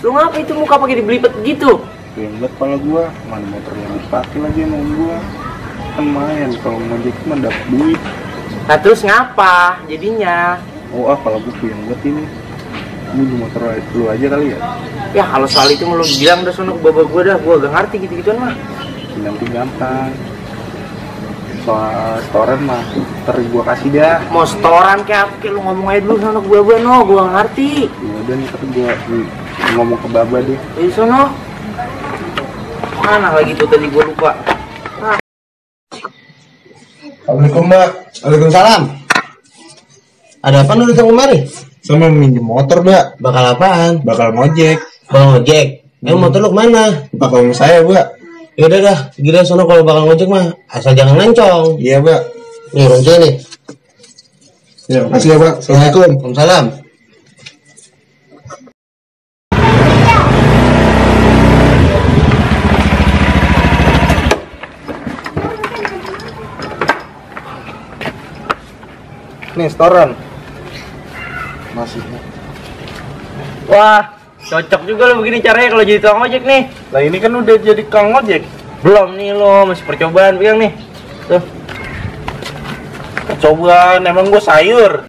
Lu ngapa itu muka pakai dibelipet gitu? Ribet kepala gua, mana motor yang dipakai lagi sama gua. Kan main kalau ngojek cuma dapet duit. Nah terus ngapa jadinya? Oh kalau gua puyeng buat ini. Lu di motor lu aja kali ya? Ya kalau soal itu lu bilang udah sono ke babak gua dah, gua gak ngerti gitu-gituan mah. Nanti gampang. Soal setoran mah ntar gua kasih dah. Mau setoran kayak apa? Kayak lu ngomong aja dulu sono ke babak no, gua gak ngerti. Ya udah nih tapi gua ngomong ke Baba deh. Di sono. Mana lagi tuh tadi gua lupa. Assalamualaikum Mbak. Waalaikumsalam. Ada apa lu datang kemari? Sama minjem motor Mbak. Bakal apaan? Bakal ngojek. Bakal ngojek. Motor lu kemana? Bakal sama saya Mbak. Ya udah dah, gila sono kalau bakal ngojek mah asal jangan ngancong. Iya Mbak. Nih kunci nih. Ya makasih ya Mbak. Assalamualaikum. Waalaikumsalam. Nih setoran. Masih. Wah, cocok juga lo begini caranya kalau jadi tukang ojek nih. Lah ini kan udah jadi kang ojek. Belum nih lo, masih percobaan pegang nih. Tuh. Percobaan emang gua sayur.